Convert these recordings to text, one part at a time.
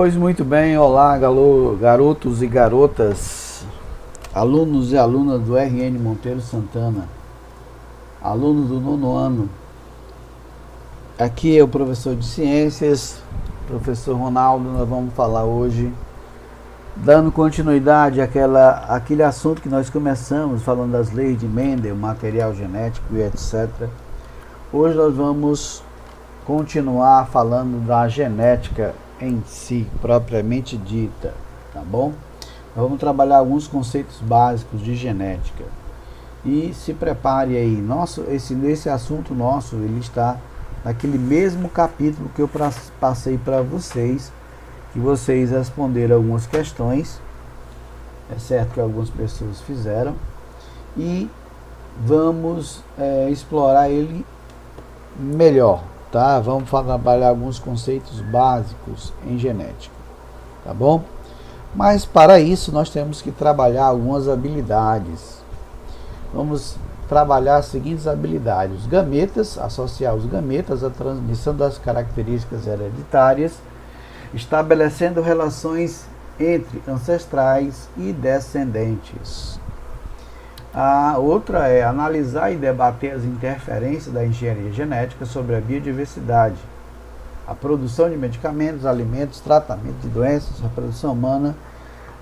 Pois muito bem, olá garotos e garotas, alunos e alunas do RN Monteiro Santana, alunos do 9º ano. Aqui é o professor de ciências, professor Ronaldo. Nós vamos falar hoje, dando continuidade àquele assunto que nós começamos, falando das leis de Mendel, material genético e etc. Hoje nós vamos continuar falando da genética em si, propriamente dita, tá bom? Nós vamos trabalhar alguns conceitos básicos de genética. E se prepare aí, esse assunto nosso, ele está naquele mesmo capítulo que eu passei para vocês, que vocês responderam algumas questões, é certo que algumas pessoas fizeram, e vamos explorar ele melhor. Tá? Vamos trabalhar alguns conceitos básicos em genética, tá bom? Mas para isso nós temos que trabalhar algumas habilidades. Vamos trabalhar as seguintes habilidades: os gametas, associar os gametas à transmissão das características hereditárias, estabelecendo relações entre ancestrais e descendentes. A outra é analisar e debater as interferências da engenharia genética sobre a biodiversidade, a produção de medicamentos, alimentos, tratamento de doenças, reprodução humana,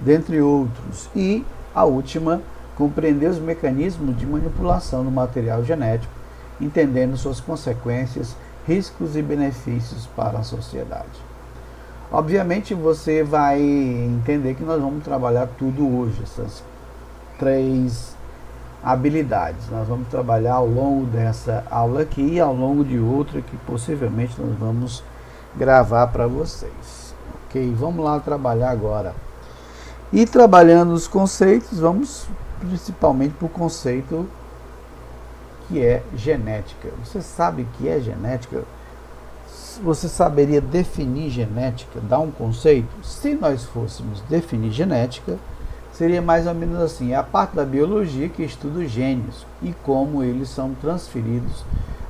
dentre outros. E a última, compreender os mecanismos de manipulação do material genético, entendendo suas consequências, riscos e benefícios para a sociedade. Obviamente você vai entender que nós vamos trabalhar tudo hoje, essas três habilidades. Nós vamos trabalhar ao longo dessa aula aqui e ao longo de outra que possivelmente nós vamos gravar para vocês. Ok? Vamos lá trabalhar agora. E trabalhando os conceitos, vamos principalmente para o conceito que é genética. Você sabe o que é genética? Você saberia definir genética? Dar um conceito? Se nós fôssemos definir genética, seria mais ou menos assim: é a parte da biologia que estuda os genes e como eles são transferidos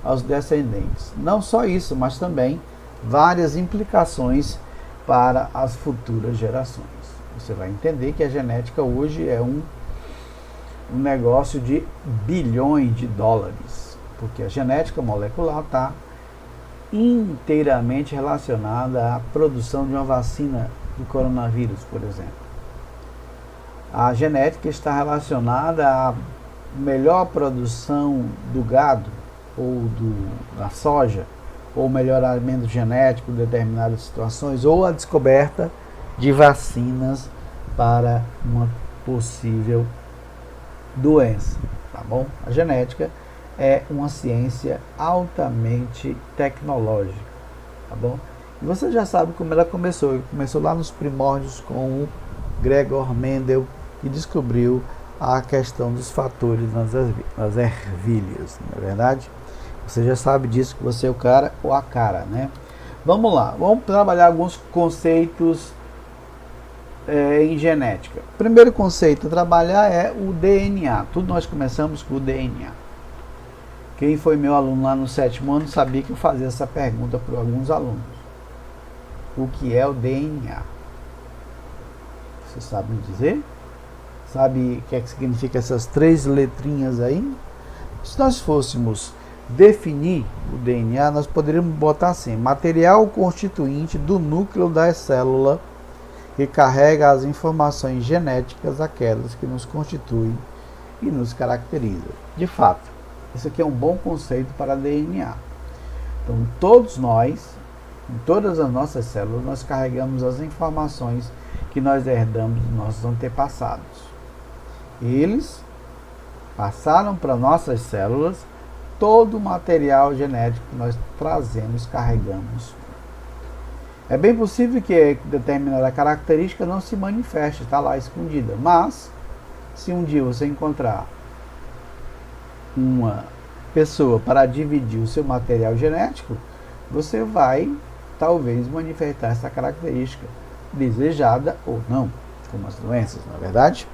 aos descendentes. Não só isso, mas também várias implicações para as futuras gerações. Você vai entender que a genética hoje é um negócio de bilhões de dólares, porque a genética molecular está inteiramente relacionada à produção de uma vacina do coronavírus, por exemplo. A genética está relacionada à melhor produção do gado ou da soja, ou melhoramento genético em determinadas situações, ou a descoberta de vacinas para uma possível doença, tá bom? A genética é uma ciência altamente tecnológica, tá bom? E você já sabe como ela começou. Começou lá nos primórdios com o Gregor Mendel, que descobriu a questão dos fatores nas ervilhas, não é verdade? Você já sabe disso, que você é o cara ou a cara, né? Vamos lá, vamos trabalhar alguns conceitos em genética. O primeiro conceito a trabalhar é o DNA. Tudo nós começamos com o DNA. Quem foi meu aluno lá no 7º ano sabia que eu fazia essa pergunta para alguns alunos. O que é o DNA? Você sabe me dizer? Sabe o que é que significa essas três letrinhas aí? Se nós fôssemos definir o DNA, nós poderíamos botar assim: material constituinte do núcleo da célula que carrega as informações genéticas, aquelas que nos constituem e nos caracterizam. De fato, isso aqui é um bom conceito para DNA. Então, todos nós, em todas as nossas células, nós carregamos as informações que nós herdamos dos nossos antepassados. Eles passaram para nossas células todo o material genético que nós trazemos, carregamos. É bem possível que determinada característica não se manifeste, está lá escondida. Mas, se um dia você encontrar uma pessoa para dividir o seu material genético, você vai, talvez, manifestar essa característica, desejada ou não, como as doenças, não é verdade?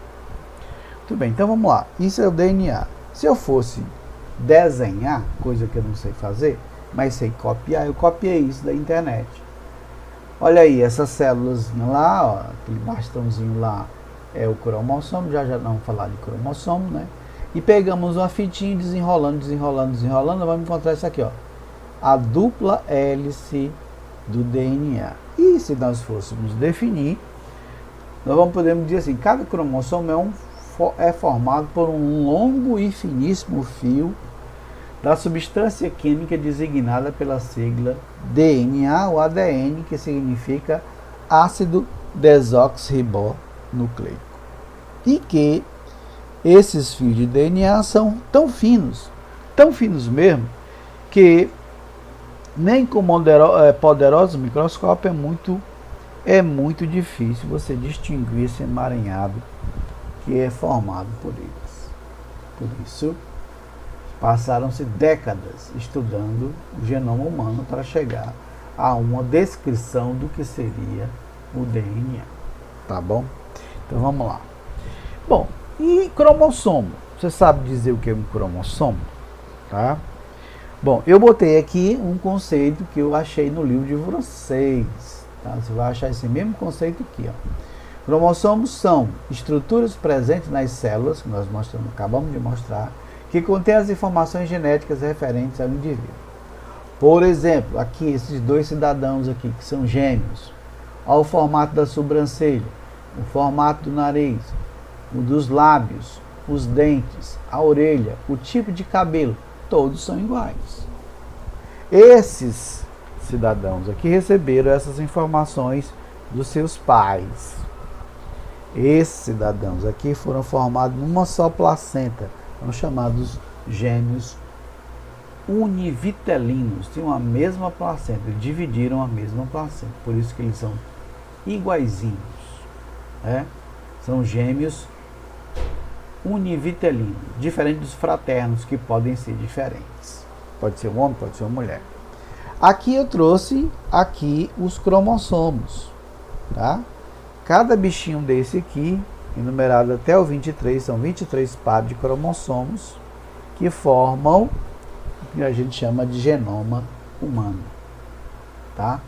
Muito bem, então vamos lá. Isso é o DNA. Se eu fosse desenhar, coisa que eu não sei fazer, mas sei copiar, eu copiei isso da internet. Olha aí, essas células lá, ó, aquele bastãozinho lá é o cromossomo, já vamos falar de cromossomo, né? E pegamos uma fitinha, desenrolando, vamos encontrar isso aqui, ó, a dupla hélice do DNA. E se nós fôssemos definir, nós podemos dizer assim, cada cromossomo é formado por um longo e finíssimo fio da substância química designada pela sigla DNA ou ADN, que significa ácido desoxirribonucleico. E que esses fios de DNA são tão finos mesmo, que nem com poderoso microscópio é muito difícil você distinguir esse emaranhado que é formado por eles. Por isso, passaram-se décadas estudando o genoma humano para chegar a uma descrição do que seria o DNA. Tá bom? Então vamos lá. Bom, e cromossomo? Você sabe dizer o que é um cromossomo? Tá? Bom, eu botei aqui um conceito que eu achei no livro de vocês. Tá? Você vai achar esse mesmo conceito aqui. Ó. Cromossomos são estruturas presentes nas células, que nós acabamos de mostrar, que contém as informações genéticas referentes ao indivíduo. Por exemplo, aqui esses dois cidadãos aqui, que são gêmeos, olha o formato da sobrancelha, o formato do nariz, o dos lábios, os dentes, a orelha, o tipo de cabelo, todos são iguais. Esses cidadãos aqui receberam essas informações dos seus pais. Esses cidadãos aqui foram formados numa só placenta, são chamados gêmeos univitelinos, tinham a mesma placenta, dividiram a mesma placenta, por isso que eles são iguaizinhos, né? São gêmeos univitelinos, diferente dos fraternos, que podem ser diferentes. Pode ser um homem, pode ser uma mulher. Aqui eu trouxe os cromossomos, tá? Cada bichinho desse aqui, enumerado até o 23, são 23 pares de cromossomos que formam o que a gente chama de genoma humano, tá?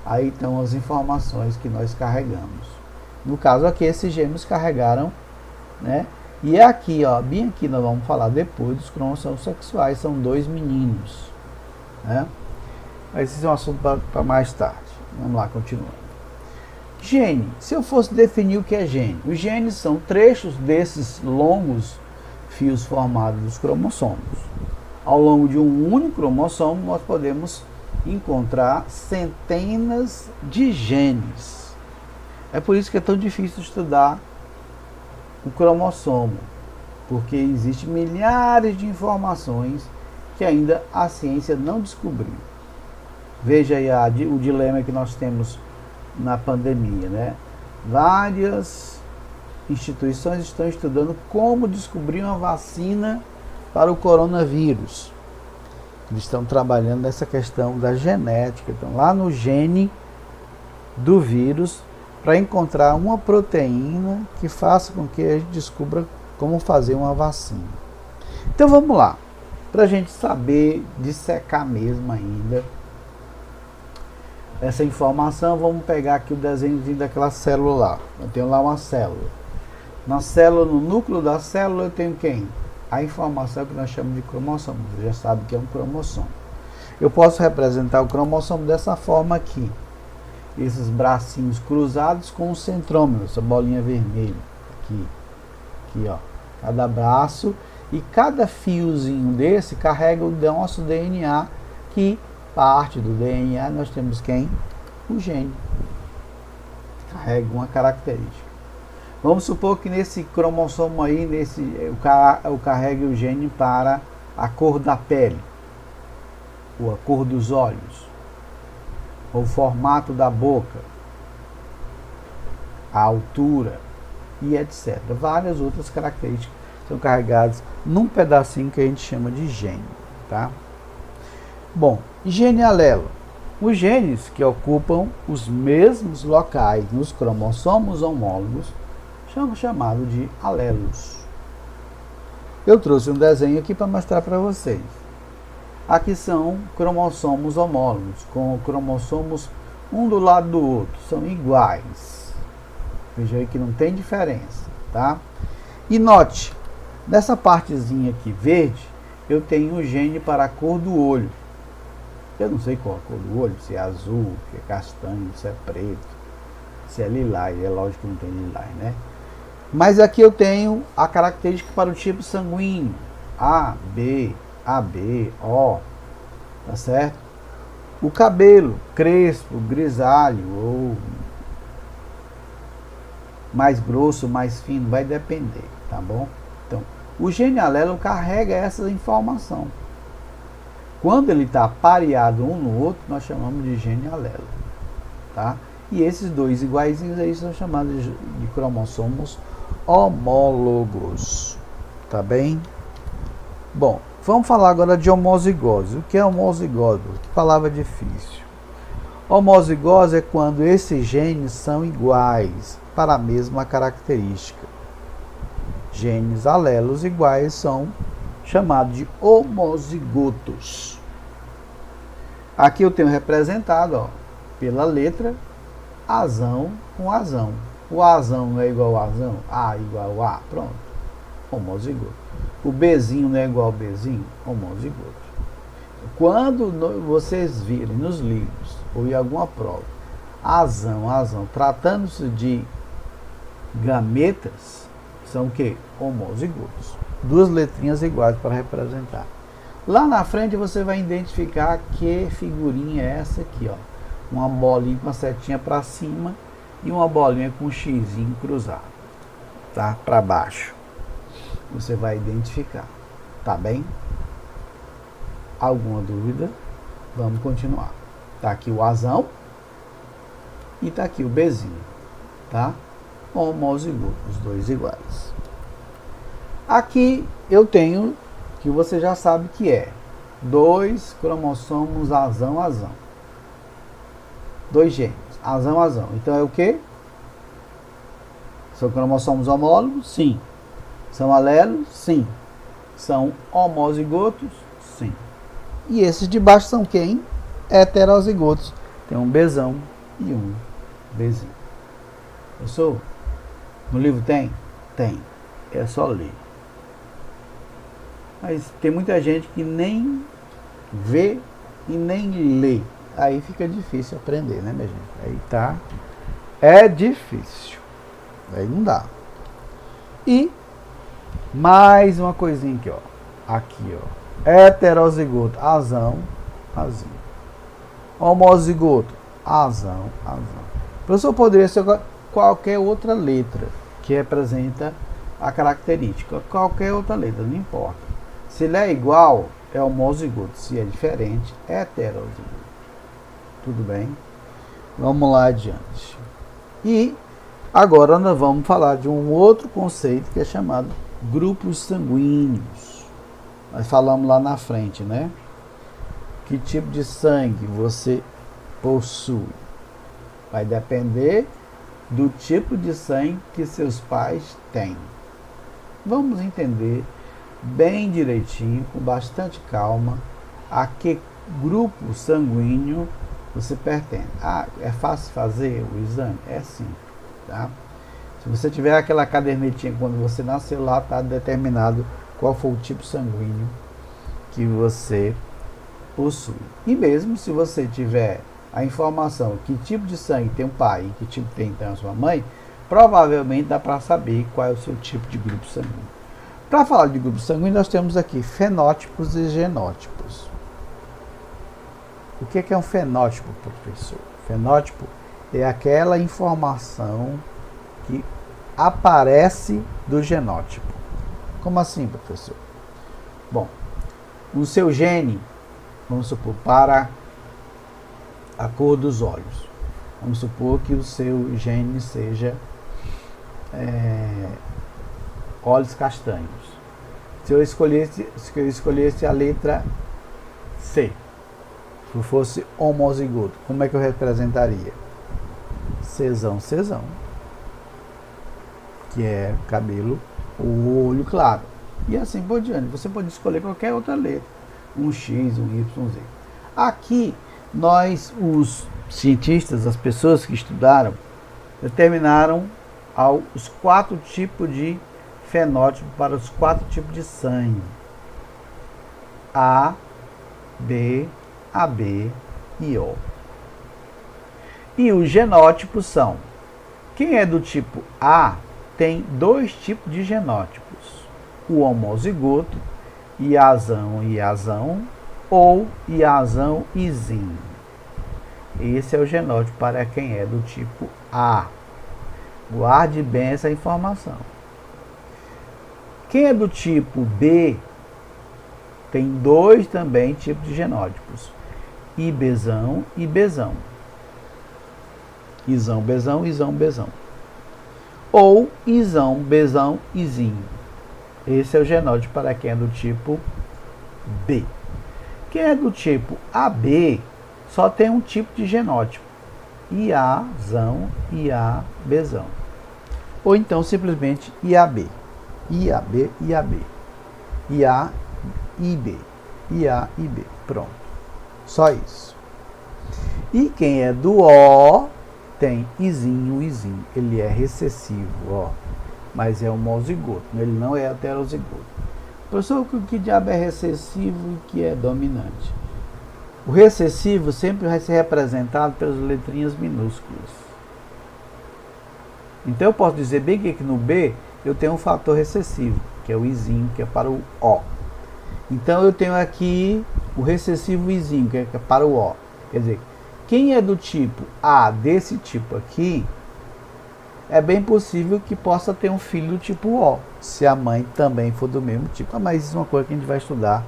Aí estão as informações que nós carregamos. No caso aqui, esses gêmeos carregaram, né? E aqui, ó, bem aqui nós vamos falar depois dos cromossomos sexuais, são 2 meninos, né? Mas esse é um assunto para mais tarde. Vamos lá, continuando. Gene. Se eu fosse definir o que é gene, os genes são trechos desses longos fios formados dos cromossomos. Ao longo de um único cromossomo, nós podemos encontrar centenas de genes. É por isso que é tão difícil estudar o cromossomo, porque existem milhares de informações que ainda a ciência não descobriu. Veja aí o dilema que nós temos na pandemia, né? Várias instituições estão estudando como descobrir uma vacina para o coronavírus. Eles estão trabalhando nessa questão da genética, então lá no gene do vírus, para encontrar uma proteína que faça com que a gente descubra como fazer uma vacina. Então vamos lá, para a gente saber dissecar mesmo ainda essa informação, vamos pegar aqui o desenhozinho daquela célula lá. Eu tenho lá uma célula. Na célula, no núcleo da célula, eu tenho quem? A informação que nós chamamos de cromossomo. Você já sabe que é um cromossomo. Eu posso representar o cromossomo dessa forma aqui. Esses bracinhos cruzados com o centrômero, essa bolinha vermelha. Aqui, ó. Cada braço e cada fiozinho desse carrega o nosso DNA, que parte do DNA nós temos quem? O gene. Carrega uma característica. Vamos supor que nesse cromossomo aí, eu carregue o gene para a cor da pele, ou a cor dos olhos, ou o formato da boca, a altura e etc. Várias outras características são carregadas num pedacinho que a gente chama de gene, tá? Bom, gene alelo. Os genes que ocupam os mesmos locais nos cromossomos homólogos são chamados de alelos. Eu trouxe um desenho aqui para mostrar para vocês. Aqui são cromossomos homólogos, com cromossomos um do lado do outro, são iguais. Veja aí que não tem diferença, tá? E note, nessa partezinha aqui verde, eu tenho um gene para a cor do olho. Eu não sei qual a cor do olho, se é azul, se é castanho, se é preto, se é lilás. É lógico que não tem lilás, né? Mas aqui eu tenho a característica para o tipo sanguíneo. A, B, AB, O, tá certo? O cabelo, crespo, grisalho, ou mais grosso, mais fino, vai depender, tá bom? Então, o gene alelo carrega essa informação. Quando ele está pareado um no outro, nós chamamos de gene alelo, tá? E esses dois iguaizinhos aí são chamados de cromossomos homólogos, tá bem? Bom, vamos falar agora de homozigose. O que é homozigose? Que palavra difícil. Homozigose é quando esses genes são iguais para a mesma característica. Genes alelos iguais são chamados de homozigotos. Aqui eu tenho representado, ó, pela letra azão com azão. O azão não é igual ao azão? A igual a A, pronto. Homozigoto. O Bzinho não é igual ao Bzinho? Homozigoto. Quando vocês virem nos livros ou em alguma prova, azão, tratando-se de gametas, são o quê? Homozigotos. Duas letrinhas iguais para representar. Lá na frente você vai identificar que figurinha é essa aqui, ó. Uma bolinha com a setinha para cima e uma bolinha com um xizinho cruzado, tá? Para baixo. Você vai identificar, tá bem? Alguma dúvida? Vamos continuar. Tá aqui o azão e tá aqui o Bzinho, tá? Homozigoto, os dois iguais. Aqui eu tenho, que você já sabe que é, dois cromossomos azão. Dois genes, azão. Então é o quê? São cromossomos homólogos? Sim. São alelos? Sim. São homozigotos? Sim. E esses de baixo são quem? Heterozigotos. Tem um Bzão e um Bzinho. Professor, no livro tem? Tem. É só ler. Mas tem muita gente que nem vê e nem lê. Aí fica difícil aprender, né, minha gente? Aí tá. É difícil. Aí não dá. E mais uma coisinha aqui, ó. Aqui, ó. Heterozigoto, azão. Homozigoto, azão. O professor poderia ser qualquer outra letra que representa a característica. Qualquer outra letra, não importa. Se ele é igual, é homozigoto. Se é diferente, é heterozigoto. Tudo bem? Vamos lá adiante. E agora nós vamos falar de um outro conceito que é chamado grupos sanguíneos. Nós falamos lá na frente, né? Que tipo de sangue você possui? Vai depender do tipo de sangue que seus pais têm. Vamos entender bem direitinho, com bastante calma, a que grupo sanguíneo você pertence. Ah, é fácil fazer o exame? É sim, tá? Se você tiver aquela cadernetinha quando você nasceu, lá está determinado qual foi o tipo sanguíneo que você possui. E mesmo se você tiver a informação que tipo de sangue tem o pai e que tipo tem então a sua mãe, provavelmente dá para saber qual é o seu tipo de grupo sanguíneo. Para falar de grupo sanguíneo, nós temos aqui fenótipos e genótipos. O que é um fenótipo, professor? Fenótipo é aquela informação que aparece do genótipo. Como assim, professor? Bom, o seu gene, vamos supor, para a cor dos olhos. Vamos supor que o seu gene seja olhos castanhos. Se eu escolhesse a letra C, se fosse homozigoto, como é que eu representaria? Czão, que é cabelo, o olho claro. E assim por diante. Você pode escolher qualquer outra letra. Um X, um Y, um Z. Aqui os cientistas, as pessoas que estudaram, determinaram os 4 tipos de fenótipo para os 4 tipos de sangue: A, B, AB e O. E os genótipos são: quem é do tipo A tem 2 tipos de genótipos: o homozigoto, Iazão e Iazão, ou Iazão e Zin. Esse é o genótipo para quem é do tipo A. Guarde bem essa informação. Quem é do tipo B tem 2 também tipos de genótipos: IBzão e Bzão. Izão, Bzão, Izão, Bzão. Ou Izão, Bzão, Izinho. Esse é o genótipo para quem é do tipo B. Quem é do tipo AB só tem um tipo de genótipo: Iazão e Iabzão. Ou então simplesmente IAB. IAB, IAB. IA, IB. IA, IB. Pronto. Só isso. E quem é do O tem Izinho, Izinho. Ele é recessivo, ó. Mas é homozigoto. Ele não é heterozigoto. Professor, o que diabo é recessivo e o que é dominante? O recessivo sempre vai ser representado pelas letrinhas minúsculas. Então eu posso dizer bem que aqui no B eu tenho um fator recessivo, que é o Izinho, que é para o O. Então eu tenho aqui o recessivo Izinho, que é para o O. Quer dizer, quem é do tipo A, desse tipo aqui, é bem possível que possa ter um filho do tipo O, se a mãe também for do mesmo tipo. Mas isso é uma coisa que a gente vai estudar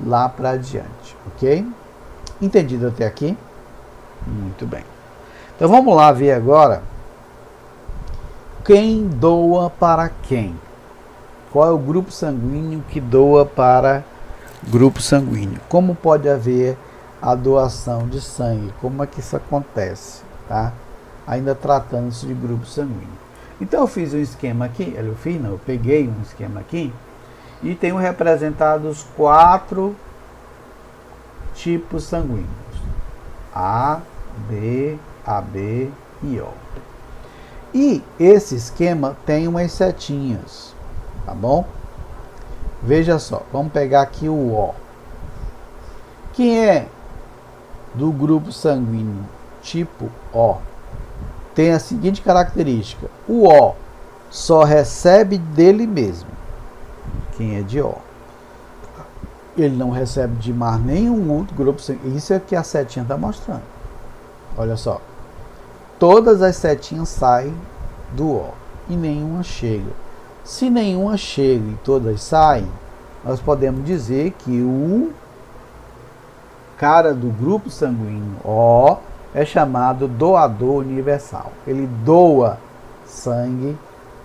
lá para adiante, ok? Entendido até aqui? Muito bem. Então vamos lá ver agora quem doa para quem. Qual é o grupo sanguíneo que doa para grupo sanguíneo? Como pode haver a doação de sangue? Como é que isso acontece? Tá? Ainda tratando-se de grupo sanguíneo. Então eu fiz um esquema aqui, eu peguei um esquema aqui e tenho representado os 4 tipos sanguíneos: A, B, AB e O. E esse esquema tem umas setinhas, tá bom? Veja só, vamos pegar aqui o O. Quem é do grupo sanguíneo tipo O tem a seguinte característica: o O só recebe dele mesmo. Quem é de O, ele não recebe de mais nenhum outro grupo sanguíneo. Isso é o que a setinha está mostrando. Olha só, todas as setinhas saem do O e nenhuma chega. Se nenhuma chega e todas saem, nós podemos dizer que o cara do grupo sanguíneo O é chamado doador universal. Ele doa sangue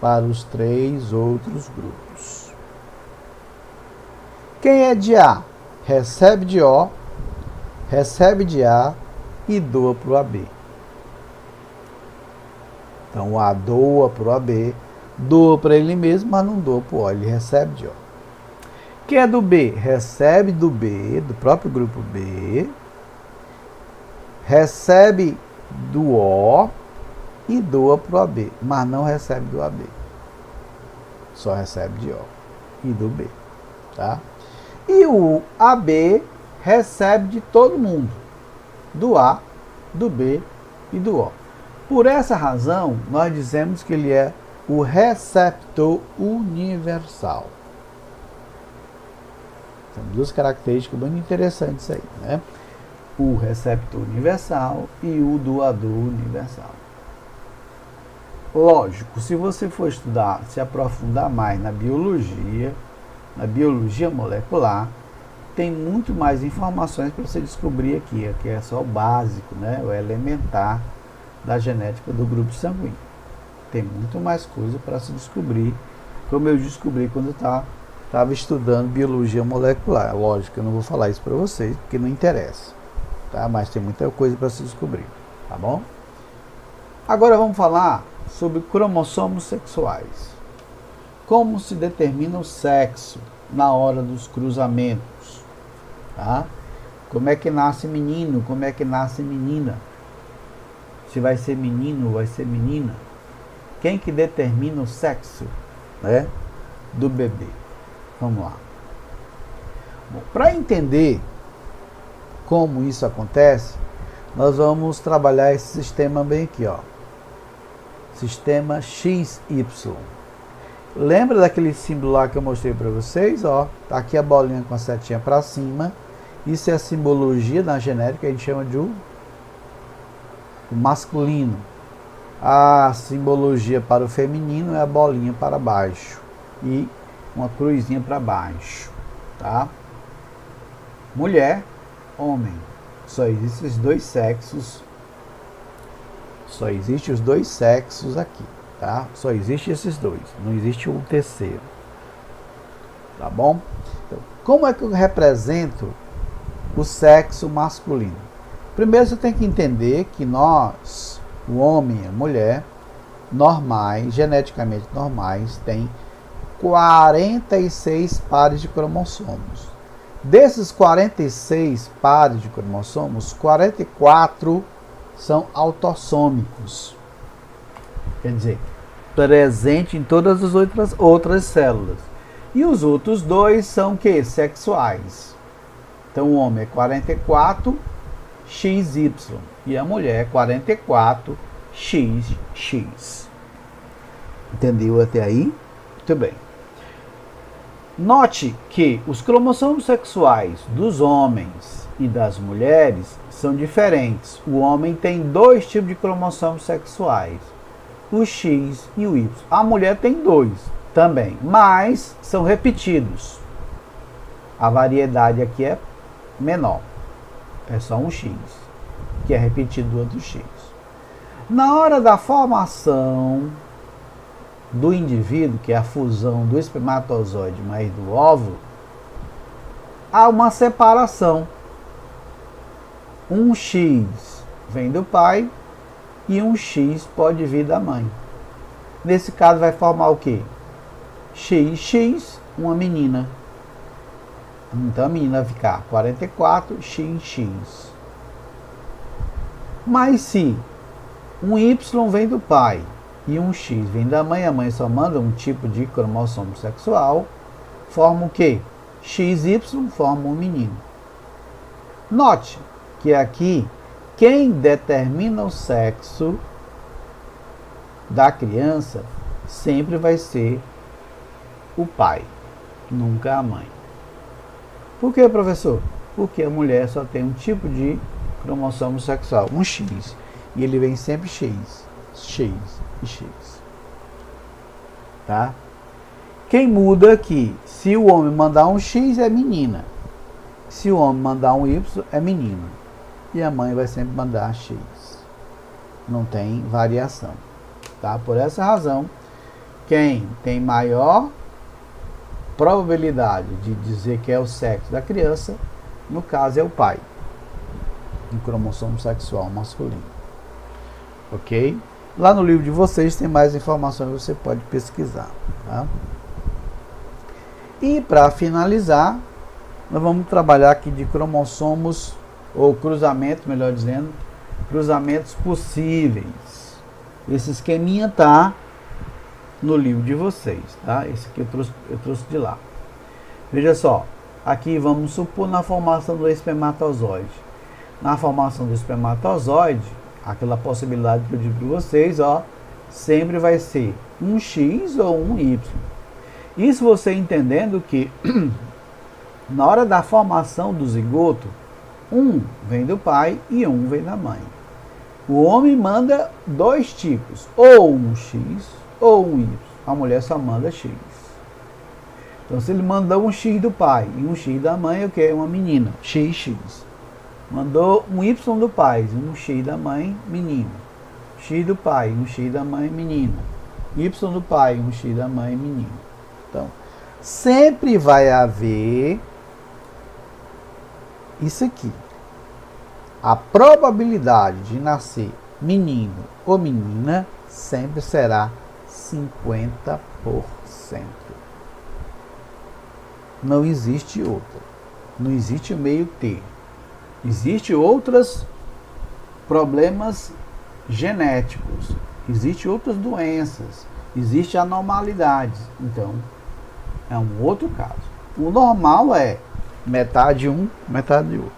para os 3 outros grupos. Quem é de A recebe de O, recebe de A e doa para o AB. Então o A doa para o AB, doa para ele mesmo, mas não doa para o O, ele recebe de O. Quem é do B recebe do B, do próprio grupo B, recebe do O e doa para o AB, mas não recebe do AB. Só recebe de O e do B. Tá? E o AB recebe de todo mundo, do A, do B e do O. Por essa razão, nós dizemos que ele é o receptor universal. São 2 características muito interessantes aí, né? O receptor universal e o doador universal. Lógico, se você for estudar, se aprofundar mais na biologia molecular, tem muito mais informações para você descobrir aqui. Aqui é só o básico, né? O elementar da genética do grupo sanguíneo. Tem muito mais coisa para se descobrir, como eu descobri quando eu estava estudando biologia molecular. Lógico que eu não vou falar isso para vocês, porque não interessa, tá? Mas tem muita coisa para se descobrir, tá bom? Agora vamos falar sobre cromossomos sexuais. Como se determina o sexo na hora dos cruzamentos, tá? Como é que nasce menino? Como é que nasce menina? Se vai ser menino ou vai ser menina? Quem que determina o sexo, né, do bebê? Vamos lá. Para entender como isso acontece, nós vamos trabalhar esse sistema bem aqui, ó. Sistema XY. Lembra daquele símbolo lá que eu mostrei para vocês? Ó, tá aqui a bolinha com a setinha para cima. Isso é a simbologia na genética, a gente chama de o masculino. A simbologia para o feminino é a bolinha para baixo e uma cruzinha para baixo, tá? Mulher, homem. Só existem os dois sexos. Só existem os dois sexos aqui, tá? Só existem esses dois. Não existe um terceiro. Tá bom? Então, como é que eu represento o sexo masculino? Primeiro você tem que entender que nós, o homem e a mulher, normais, geneticamente normais, tem 46 pares de cromossomos. Desses 46 pares de cromossomos, 44 são autossômicos. Quer dizer, presente em todas as outras células. E os outros dois são que? Sexuais. Então o homem é 44 XY e a mulher é 44 XX. Entendeu até aí? Muito bem. Note que os cromossomos sexuais dos homens e das mulheres são diferentes. O homem tem dois tipos de cromossomos sexuais, o X e o Y. A mulher tem dois também, mas são repetidos. A variedade aqui é menor. É só um X, que é repetido do outro X. Na hora da formação do indivíduo, que é a fusão do espermatozoide mais do óvulo, há uma separação. Um X vem do pai e um X pode vir da mãe. Nesse caso vai formar o quê? XX, uma menina. Então a menina vai ficar 44 XX. Mas se um Y vem do pai e um X vem da mãe, a mãe só manda um tipo de cromossomo sexual, forma o quê? XY forma um menino. Note que aqui, quem determina o sexo da criança sempre vai ser o pai, nunca a mãe. Por que, professor? Porque a mulher só tem um tipo de cromossomo sexual, um X, e ele vem sempre X, X e X. Tá? Quem muda aqui, se o homem mandar um X é menina, se o homem mandar um Y é menino, e a mãe vai sempre mandar X. Não tem variação. Tá? Por essa razão, quem tem maior probabilidade de dizer que é o sexo da criança, no caso é o pai, um cromossomo sexual masculino. Ok? Lá no livro de vocês tem mais informações, você pode pesquisar. Tá? E para finalizar, nós vamos trabalhar aqui de cromossomos, ou cruzamentos, melhor dizendo, cruzamentos possíveis. Esse esqueminha tá no livro de vocês, tá? Esse aqui eu trouxe de lá. Veja só, aqui vamos supor na formação do espermatozoide. Na formação do espermatozoide, aquela possibilidade que eu digo para vocês, ó, sempre vai ser um X ou um Y. Isso você entendendo que na hora da formação do zigoto, um vem do pai e um vem da mãe. O homem manda dois tipos, ou um X ou um Y. A mulher só manda X. Então, se ele mandou um X do pai e um X da mãe, o que é uma menina? XX. Mandou um Y do pai e um X da mãe, menino. X do pai, um X da mãe, menina. Y do pai, um X da mãe, menino. Então, sempre vai haver isso aqui. A probabilidade de nascer menino ou menina sempre será 50%. Não existe outra. Não existe meio termo. Existem outros problemas genéticos, existem outras doenças, existem anormalidades. Então, é um outro caso. O normal é metade um, metade outro.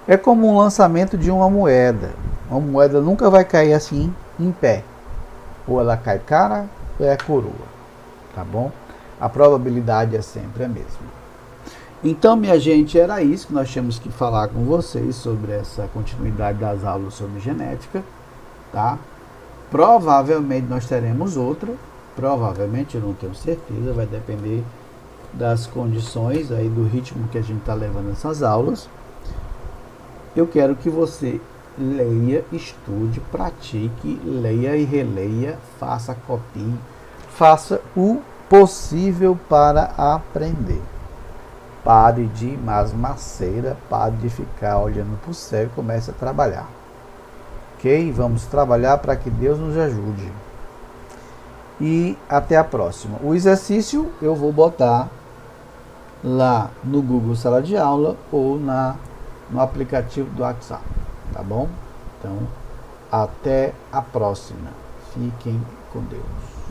É como um lançamento de uma moeda. Uma moeda nunca vai cair assim em pé. Ou ela cai cara, ou é coroa. Tá bom? A probabilidade é sempre a mesma. Então, minha gente, era isso que nós tínhamos que falar com vocês sobre essa continuidade das aulas sobre genética, tá? Provavelmente nós teremos outra, provavelmente, eu não tenho certeza, vai depender das condições aí, do ritmo que a gente está levando essas aulas. Eu quero que você leia, estude, pratique, leia e releia, faça copie, faça o possível para aprender. Pare de masmaceira, pare de ficar olhando para o céu e comece a trabalhar. Ok? Vamos trabalhar para que Deus nos ajude. E até a próxima. O exercício eu vou botar lá no Google Sala de Aula ou no aplicativo do WhatsApp. Tá bom? Então, até a próxima. Fiquem com Deus.